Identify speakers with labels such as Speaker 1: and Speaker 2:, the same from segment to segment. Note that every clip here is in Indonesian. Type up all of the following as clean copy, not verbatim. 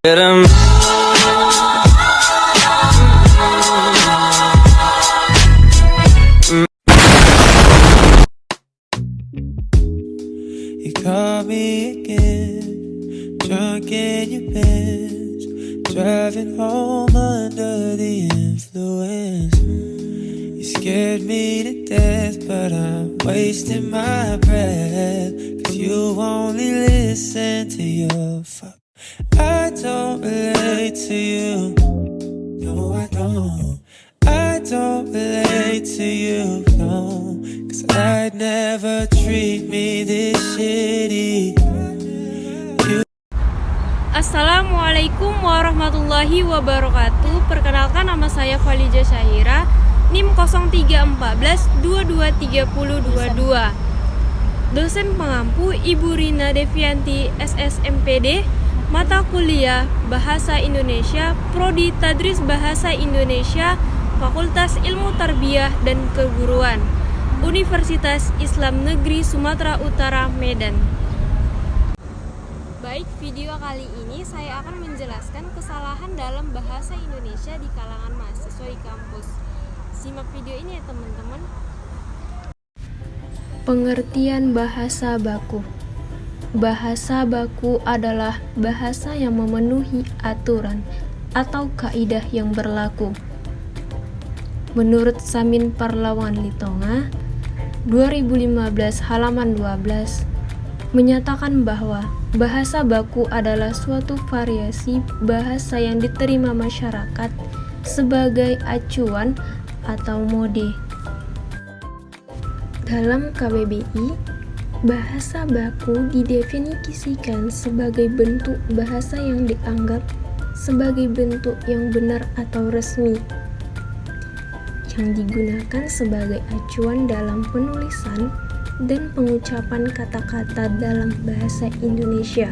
Speaker 1: You call me again, drunk in your Benz, driving home under the influence. You scared me to death, but I'm wasting my breath, 'cause you only listen to your fuck. I don't relate to you, no I don't. I don't relate to you, no, 'cause I'd never treat me this shitty.
Speaker 2: Assalamualaikum warahmatullahi wabarakatuh. Perkenalkan, nama saya Khadijah Syahira, NIM 0314223022. Dosen pengampu Ibu Rina Devianti SSMPD, mata kuliah Bahasa Indonesia, Prodi Tadris Bahasa Indonesia, Fakultas Ilmu Tarbiyah dan Keguruan, Universitas Islam Negeri Sumatera Utara, Medan. Baik, video kali ini saya akan menjelaskan kesalahan dalam bahasa Indonesia di kalangan mahasiswa di kampus. Simak video ini ya teman-teman. Pengertian bahasa baku. Bahasa baku adalah bahasa yang memenuhi aturan atau kaidah yang berlaku. Menurut Samin Parlawan Litonga 2015 halaman 12 menyatakan bahwa bahasa baku adalah suatu variasi bahasa yang diterima masyarakat sebagai acuan atau mode. Dalam KBBI, bahasa baku didefinisikan sebagai bentuk bahasa yang dianggap sebagai bentuk yang benar atau resmi, yang digunakan sebagai acuan dalam penulisan dan pengucapan kata-kata dalam bahasa Indonesia.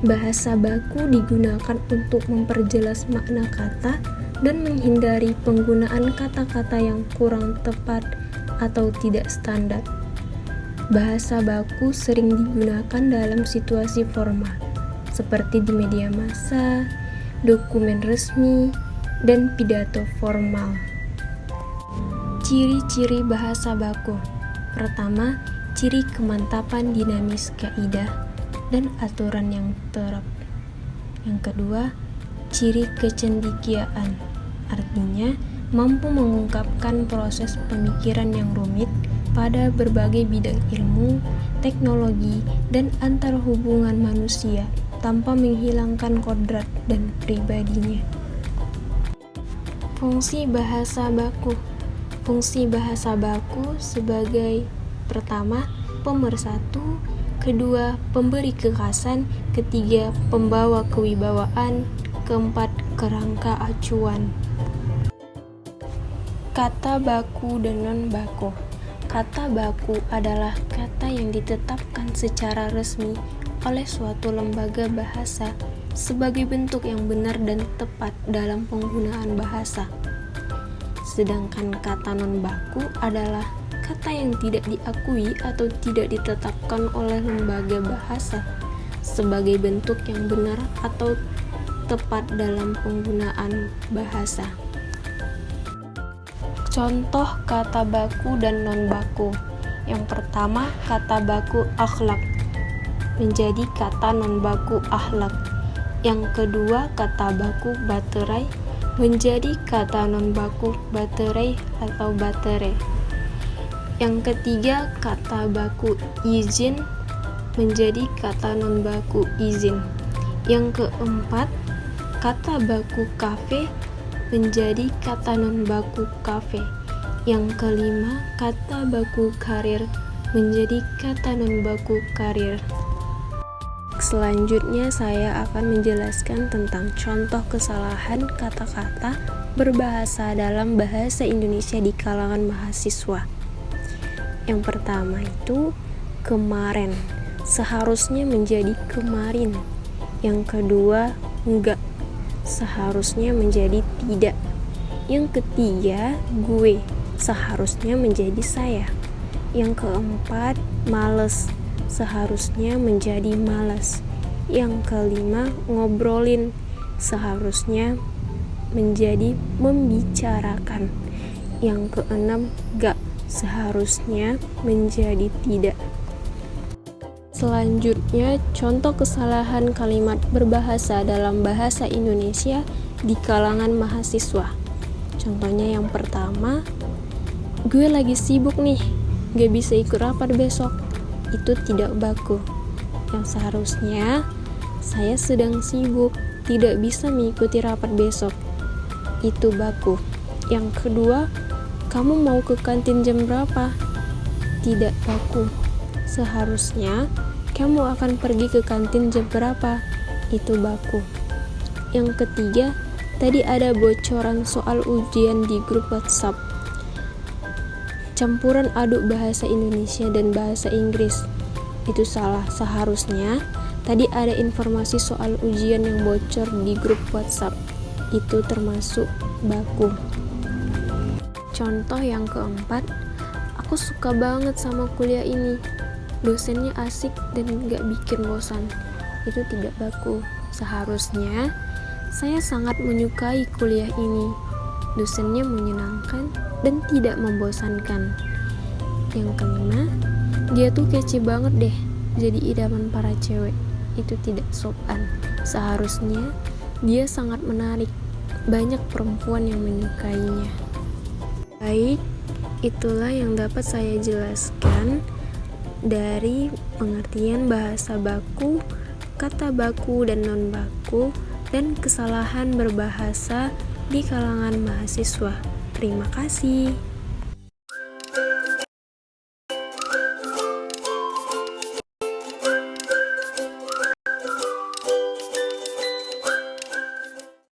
Speaker 2: Bahasa baku digunakan untuk memperjelas makna kata dan menghindari penggunaan kata-kata yang kurang tepat atau tidak standar. Bahasa baku sering digunakan dalam situasi formal, seperti di media massa, dokumen resmi, dan pidato formal. Ciri-ciri bahasa baku. Pertama, ciri kemantapan dinamis kaidah dan aturan yang terap. Yang kedua, ciri kecendikiaan, artinya mampu mengungkapkan proses pemikiran yang rumit pada berbagai bidang ilmu, teknologi, dan antar hubungan manusia tanpa menghilangkan kodrat dan pribadinya. Fungsi bahasa baku. Fungsi bahasa baku sebagai pertama, pemersatu, kedua, pemberi kekhasan, ketiga, pembawa kewibawaan, keempat, kerangka acuan. Kata baku dan non-baku. Kata baku adalah kata yang ditetapkan secara resmi oleh suatu lembaga bahasa sebagai bentuk yang benar dan tepat dalam penggunaan bahasa. Sedangkan kata non-baku adalah kata yang tidak diakui atau tidak ditetapkan oleh lembaga bahasa sebagai bentuk yang benar atau tepat dalam penggunaan bahasa. Contoh kata baku dan non-baku. Yang pertama, kata baku akhlak menjadi kata non-baku akhlak. Yang kedua, kata baku baterai menjadi kata non-baku baterai atau baterai. Yang ketiga, kata baku izin menjadi kata non-baku izin. Yang keempat, kata baku kafe menjadi kata non-baku kafe. Yang kelima, kata baku karir menjadi kata non-baku karir. Selanjutnya saya akan menjelaskan tentang contoh kesalahan kata-kata berbahasa dalam bahasa Indonesia di kalangan mahasiswa. Yang pertama itu kemarin, seharusnya menjadi kemarin. Yang kedua, enggak, seharusnya menjadi tidak. Yang ketiga, gue, seharusnya menjadi saya. Yang keempat, males, seharusnya menjadi malas. Yang kelima, ngobrolin. Seharusnya menjadi membicarakan. Yang keenam, gak. Seharusnya menjadi tidak. Selanjutnya, contoh kesalahan kalimat berbahasa dalam bahasa Indonesia di kalangan mahasiswa. Contohnya yang pertama, gue lagi sibuk nih, gak bisa ikut rapat besok. Itu tidak baku. Yang seharusnya, saya sedang sibuk, tidak bisa mengikuti rapat besok. Itu baku. Yang kedua, kamu mau ke kantin jam berapa? Tidak baku. Seharusnya, kamu akan pergi ke kantin jam berapa? Itu baku. Yang ketiga, tadi ada bocoran soal ujian di grup WhatsApp. Campuran aduk bahasa Indonesia dan bahasa Inggris. Itu salah. Seharusnya, tadi ada informasi soal ujian yang bocor di grup WhatsApp. Itu termasuk baku. Contoh yang keempat, aku suka banget sama kuliah ini. Dosennya asik dan gak bikin bosan. Itu tidak baku. Seharusnya, saya sangat menyukai kuliah ini. Dosennya menyenangkan dan tidak membosankan. Yang kelima, dia tuh kece banget deh, jadi idaman para cewek. Itu tidak sopan. Seharusnya, dia sangat menarik. Banyak perempuan yang menyukainya. Baik, itulah yang dapat saya jelaskan dari pengertian bahasa baku, kata baku dan non baku, dan kesalahan berbahasa di kalangan mahasiswa. Terima kasih.